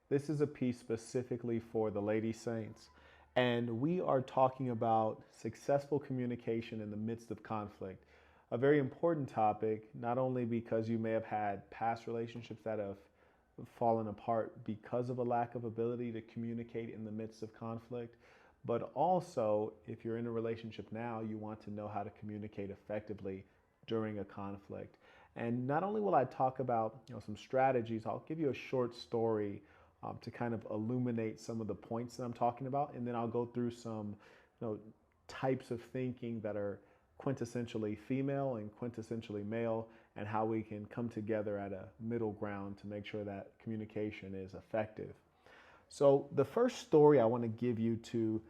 This is a piece specifically for the lady saints. And we are talking about successful communication in the midst of conflict. A very important topic, not only because you may have had past relationships that have fallen apart because of a lack of ability to communicate in the midst of conflict, but also if you're in a relationship now, you want to know how to communicate effectively during a conflict. And not only will I talk about some strategies, I'll give you a short story to kind of illuminate some of the points that I'm talking about, and then I'll go through some types of thinking that are quintessentially female and quintessentially male, and how we can come together at a middle ground to make sure that communication is effective. So the first story I want to give you to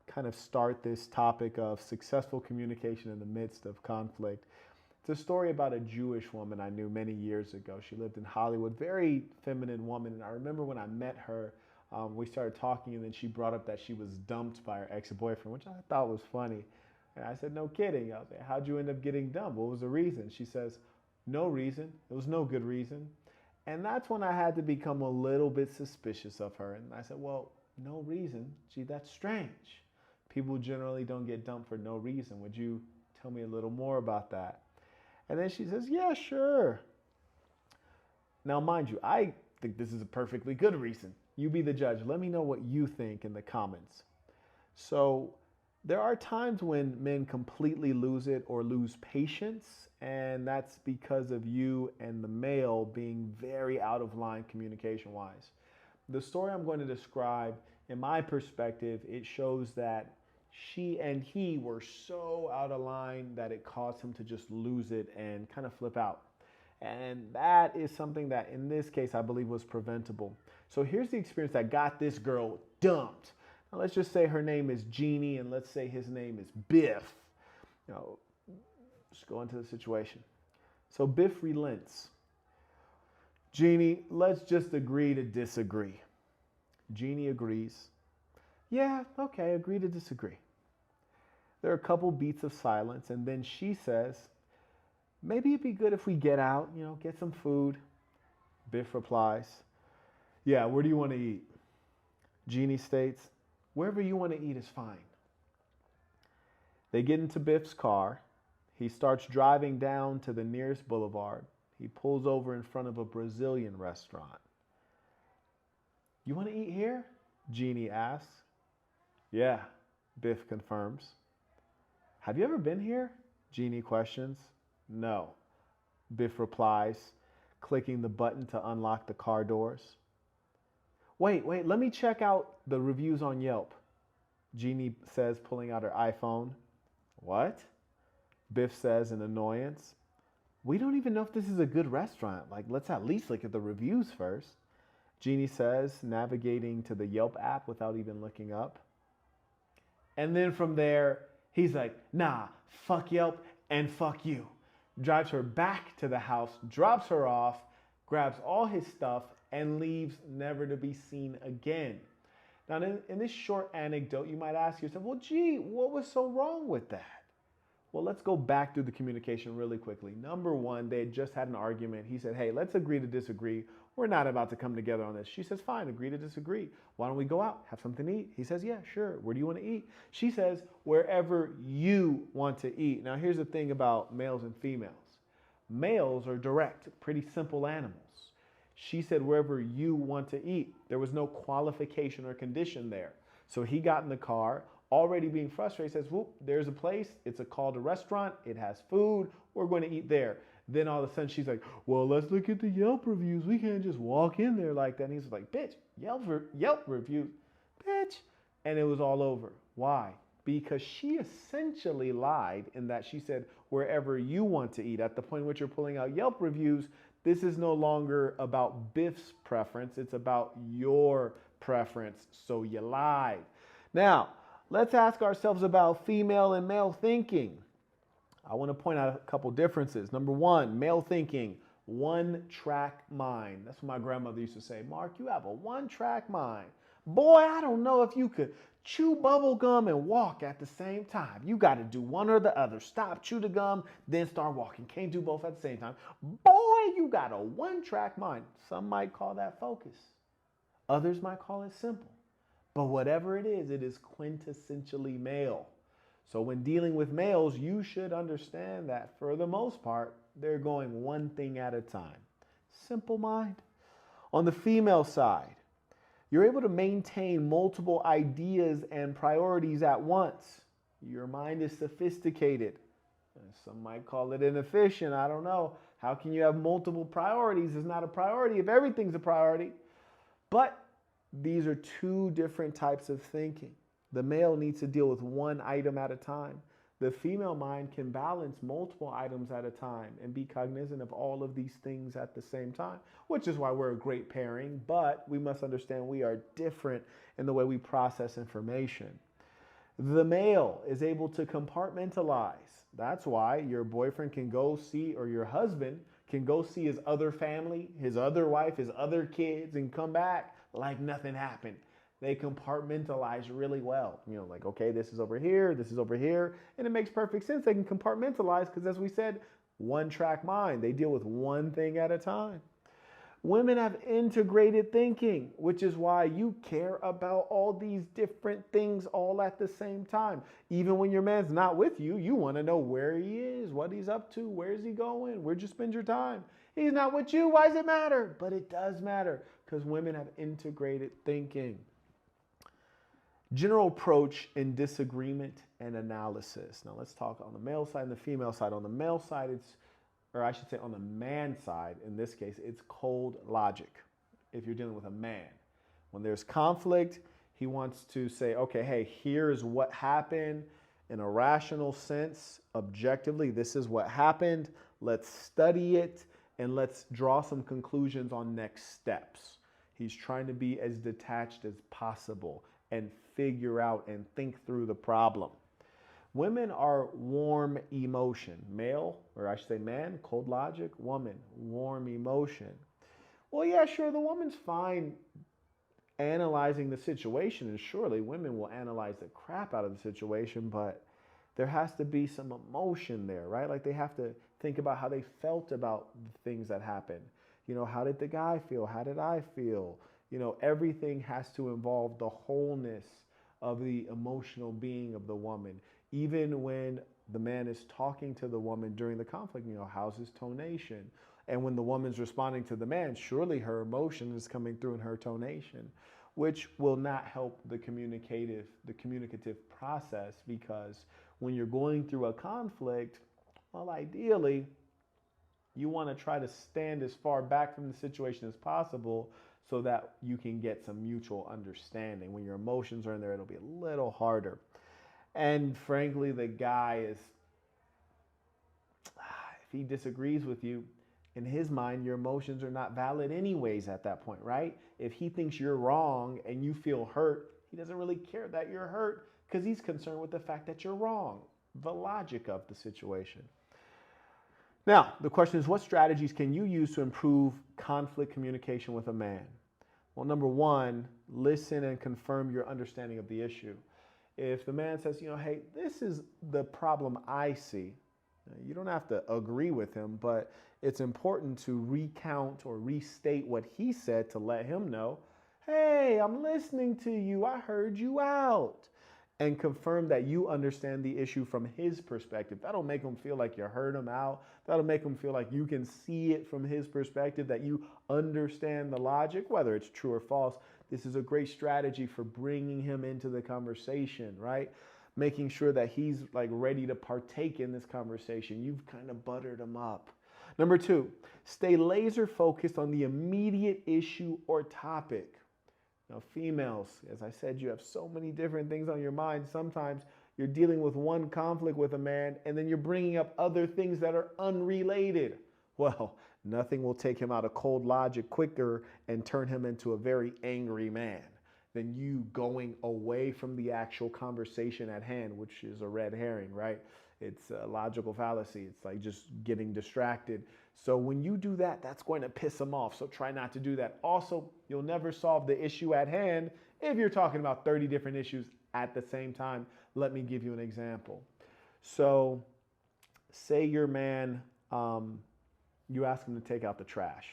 kind of start this topic of successful communication in the midst of conflict. It's a story about a Jewish woman I knew many years ago. She lived in Hollywood, very feminine woman. And I remember when I met her, we started talking, and then she brought up that she was dumped by her ex-boyfriend, which I thought was funny. And I said, no kidding. I was like, how'd you end up getting dumped? What was the reason? She says, no reason. There was no good reason. And that's when I had to become a little bit suspicious of her. And I said, well, no reason? Gee, that's strange. People generally don't get dumped for no reason. Would you tell me a little more about that? And then she says, yeah, sure. Now, mind you, I think this is a perfectly good reason. You be the judge. Let me know what you think in the comments. So there are times when men completely lose it or lose patience, and that's because of you and the male being very out of line communication-wise. The story I'm going to describe, in my perspective, it shows that she and he were so out of line that it caused him to just lose it and kind of flip out. And that is something that in this case I believe was preventable. So here's the experience that got this girl dumped. Now let's just say her name is Jeannie and let's say his name is Biff. Let's go into the situation. So Biff relents. Jeannie, let's just agree to disagree. Jeannie agrees. Yeah, okay, agree to disagree. There are a couple beats of silence, and then she says, maybe it'd be good if we get out, get some food. Biff replies, yeah, where do you want to eat? Jeannie states, wherever you want to eat is fine. They get into Biff's car. He starts driving down to the nearest boulevard. He pulls over in front of a Brazilian restaurant. You want to eat here? Jeannie asks. Yeah, Biff confirms. Have you ever been here? Jeannie questions. No, Biff replies, clicking the button to unlock the car doors. Wait, let me check out the reviews on Yelp, Jeannie says, pulling out her iPhone. What? Biff says in annoyance. We don't even know if this is a good restaurant. Let's at least look at the reviews first, Jeannie says, navigating to the Yelp app without even looking up. And then from there, he's like, nah, fuck Yelp and fuck you. Drives her back to the house, drops her off, grabs all his stuff, and leaves never to be seen again. Now, in this short anecdote, you might ask yourself, well, gee, what was so wrong with that? Well, let's go back through the communication really quickly. Number one, they had just had an argument. He said, hey, let's agree to disagree. We're not about to come together on this. She says, fine, agree to disagree. Why don't we go out, have something to eat? He says, yeah, sure. Where do you want to eat? She says, wherever you want to eat. Now, here's the thing about males and females. Males are direct, pretty simple animals. She said, wherever you want to eat. There was no qualification or condition there. So he got in the car, already being frustrated, says, whoop, there's a place. It's called a restaurant. It has food. We're going to eat there. Then all of a sudden she's like, well, let's look at the Yelp reviews. We can't just walk in there like that. And he's like, bitch, Yelp reviews, bitch. And it was all over. Why? Because she essentially lied in that she said, wherever you want to eat. At the point in which you're pulling out Yelp reviews, this is no longer about Biff's preference. It's about your preference. So you lied. Now, let's ask ourselves about female and male thinking. I want to point out a couple differences. Number one, male thinking, one-track mind. That's what my grandmother used to say. Mark, you have a one-track mind. Boy, I don't know if you could chew bubble gum and walk at the same time. You got to do one or the other. Stop, chew the gum, then start walking. Can't do both at the same time. Boy, you got a one-track mind. Some might call that focus. Others might call it simple. But whatever it is quintessentially male. So when dealing with males, you should understand that for the most part, they're going one thing at a time. Simple mind. On the female side, you're able to maintain multiple ideas and priorities at once. Your mind is sophisticated. Some might call it inefficient. I don't know. How can you have multiple priorities? It's not a priority if everything's a priority. But these are two different types of thinking. The male needs to deal with one item at a time. The female mind can balance multiple items at a time and be cognizant of all of these things at the same time, which is why we're a great pairing, but we must understand we are different in the way we process information. The male is able to compartmentalize. That's why your boyfriend can go see, or your husband can go see his other family, his other wife, his other kids, and come back like nothing happened. They compartmentalize really well. Like, okay, this is over here, and it makes perfect sense. They can compartmentalize because, as we said, one-track mind. They deal with one thing at a time. Women have integrated thinking, which is why you care about all these different things all at the same time. Even when your man's not with you, you want to know where he is, what he's up to, where's he going, where'd you spend your time? He's not with you, why does it matter? But it does matter because women have integrated thinking. General approach in disagreement and analysis. Now let's talk on the male side and the female side. On the male side, on the man side, in this case, it's cold logic. If you're dealing with a man, when there's conflict, he wants to say, okay, hey, here's what happened in a rational sense, objectively, this is what happened. Let's study it and let's draw some conclusions on next steps. He's trying to be as detached as possible and figure out and think through the problem. Women are warm emotion. Male, or I should say man, cold logic. Woman, warm emotion. Well, yeah, sure, the woman's fine analyzing the situation, and surely women will analyze the crap out of the situation, but there has to be some emotion there, right? Like they have to think about how they felt about the things that happened. How did the guy feel? How did I feel? Everything has to involve the wholeness of the emotional being of the woman. Even when the man is talking to the woman during the conflict, how's his tonation? And when the woman's responding to the man, surely her emotion is coming through in her tonation, which will not help the communicative process, because when you're going through a conflict, well, ideally, you want to try to stand as far back from the situation as possible so that you can get some mutual understanding. When your emotions are in there, it'll be a little harder. And frankly, the guy is, if he disagrees with you, in his mind, your emotions are not valid anyways at that point, right? If he thinks you're wrong and you feel hurt, he doesn't really care that you're hurt because he's concerned with the fact that you're wrong, the logic of the situation. Now, the question is, what strategies can you use to improve conflict communication with a man? Well, number one, listen and confirm your understanding of the issue. If the man says, hey, this is the problem I see, you don't have to agree with him, but it's important to recount or restate what he said to let him know, hey, I'm listening to you. I heard you out. And confirm that you understand the issue from his perspective. That'll make him feel like you heard him out. That'll make him feel like you can see it from his perspective, that you understand the logic, whether it's true or false. This is a great strategy for bringing him into the conversation, right? Making sure that he's like ready to partake in this conversation. You've kind of buttered him up. Number two, stay laser focused on the immediate issue or topic. Now, females, as I said, you have so many different things on your mind. Sometimes you're dealing with one conflict with a man, and then you're bringing up other things that are unrelated. Well, nothing will take him out of cold logic quicker and turn him into a very angry man than you going away from the actual conversation at hand, which is a red herring, right? It's a logical fallacy. It's like just getting distracted. So when you do that, that's going to piss them off. So try not to do that. Also, you'll never solve the issue at hand if you're talking about 30 different issues at the same time. Let me give you an example. So say your man, you ask him to take out the trash.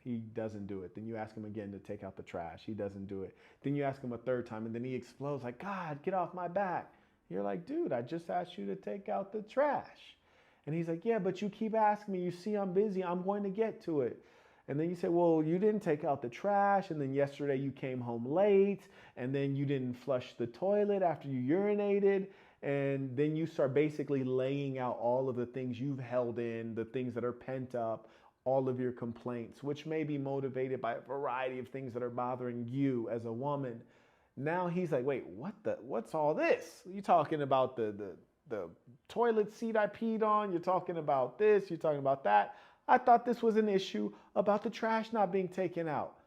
He doesn't do it. Then you ask him again to take out the trash. He doesn't do it. Then you ask him a third time, and then he explodes like, God, get off my back. You're like, dude, I just asked you to take out the trash. And he's like, yeah, but you keep asking me. You see I'm busy. I'm going to get to it. And then you say, well, you didn't take out the trash. And then yesterday you came home late. And then you didn't flush the toilet after you urinated. And then you start basically laying out all of the things you've held in, the things that are pent up, all of your complaints, which may be motivated by a variety of things that are bothering you as a woman. Now he's like, wait, what's all this? You're talking about the toilet seat I peed on. You're talking about this. You're talking about that. I thought this was an issue about the trash not being taken out.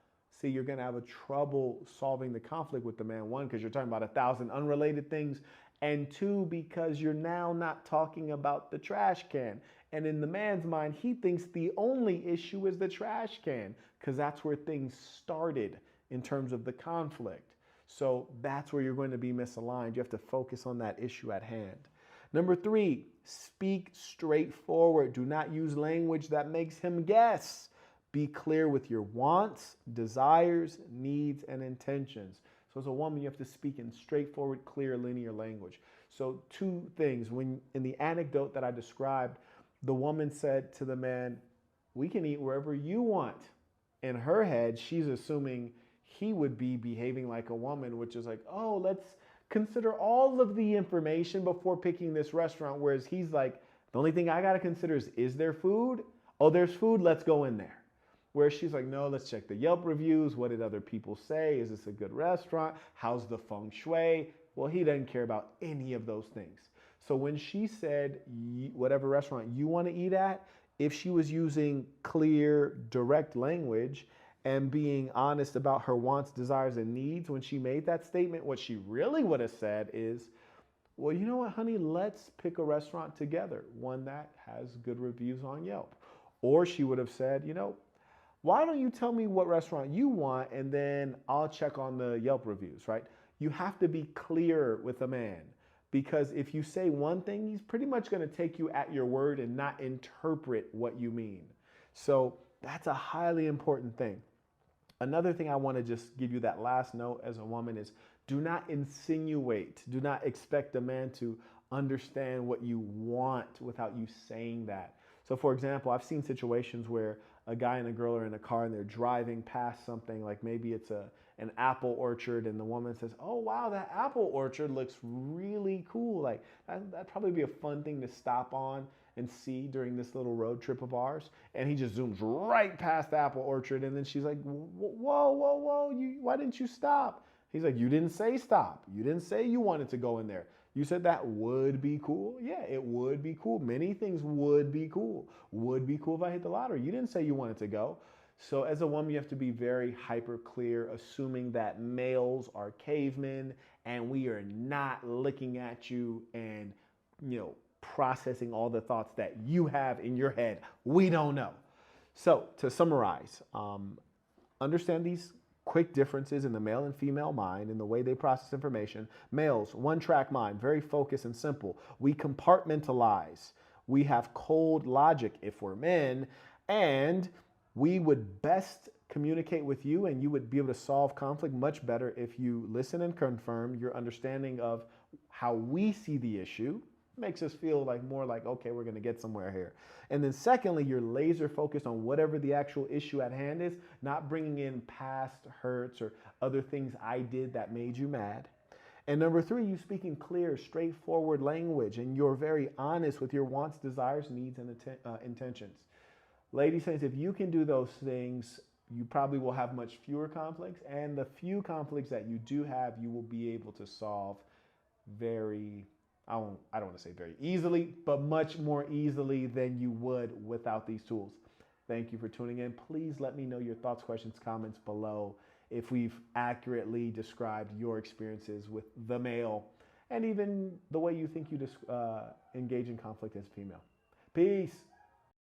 See, you're going to have a trouble solving the conflict with the man. One, because you're talking about 1,000 unrelated things. And two, because you're now not talking about the trash can. And in the man's mind, he thinks the only issue is the trash can, because that's where things started in terms of the conflict. So that's where you're going to be misaligned. You have to focus on that issue at hand. Number 3, speak straightforward. Do not use language that makes him guess. Be clear with your wants, desires, needs, and intentions. So as a woman, you have to speak in straightforward, clear, linear language. So 2 things. When in the anecdote that I described, the woman said to the man, we can eat wherever you want. In her head, she's assuming he would be behaving like a woman, which is like, oh, let's consider all of the information before picking this restaurant. Whereas he's like, the only thing I got to consider is there food? Oh, there's food. Let's go in there. Where she's like, no, let's check the Yelp reviews. What did other people say? Is this a good restaurant? How's the feng shui? Well, he doesn't care about any of those things. So when she said, whatever restaurant you want to eat at, if she was using clear, direct language and being honest about her wants, desires, and needs, when she made that statement, what she really would have said is, well, you know what, honey, let's pick a restaurant together, one that has good reviews on Yelp. Or she would have said, you know, why don't you tell me what restaurant you want and then I'll check on the Yelp reviews, right? You have to be clear with a man, because if you say one thing, he's pretty much going to take you at your word and not interpret what you mean. So that's a highly important thing. Another thing I want to just give you that last note as a woman is, do not insinuate, do not expect a man to understand what you want without you saying that. So for example, I've seen situations where a guy and a girl are in a car and they're driving past something, like maybe it's an apple orchard, and the woman says, oh wow, that apple orchard looks really cool. Like that'd probably be a fun thing to stop on and see during this little road trip of ours. And he just zooms right past the apple orchard, and then she's like, whoa, why didn't you stop? He's like, you didn't say stop. You didn't say you wanted to go in there. You said that would be cool. Yeah, it would be cool. Many things would be cool. Would be cool if I hit the lottery. You didn't say you wanted to go. So as a woman, you have to be very hyper clear, assuming that males are cavemen and we are not looking at you and, processing all the thoughts that you have in your head. We don't know. So to summarize, understand these quick differences in the male and female mind in the way they process information. Males, one-track mind, very focused and simple. We compartmentalize. We have cold logic if we're men, and we would best communicate with you, and you would be able to solve conflict much better if you listen and confirm your understanding of how we see the issue. Makes us feel more like, okay, we're going to get somewhere here. And then secondly, you're laser focused on whatever the actual issue at hand is, not bringing in past hurts or other things I did that made you mad. And number 3, you speak in clear, straightforward language, and you're very honest with your wants, desires, needs, and intentions. Ladies, saints, if you can do those things, you probably will have much fewer conflicts, and the few conflicts that you do have, you will be able to solve very, I don't want to say very easily, but much more easily than you would without these tools. Thank you for tuning in. Please let me know your thoughts, questions, comments below if we've accurately described your experiences with the male and even the way you think you engage in conflict as a female. Peace.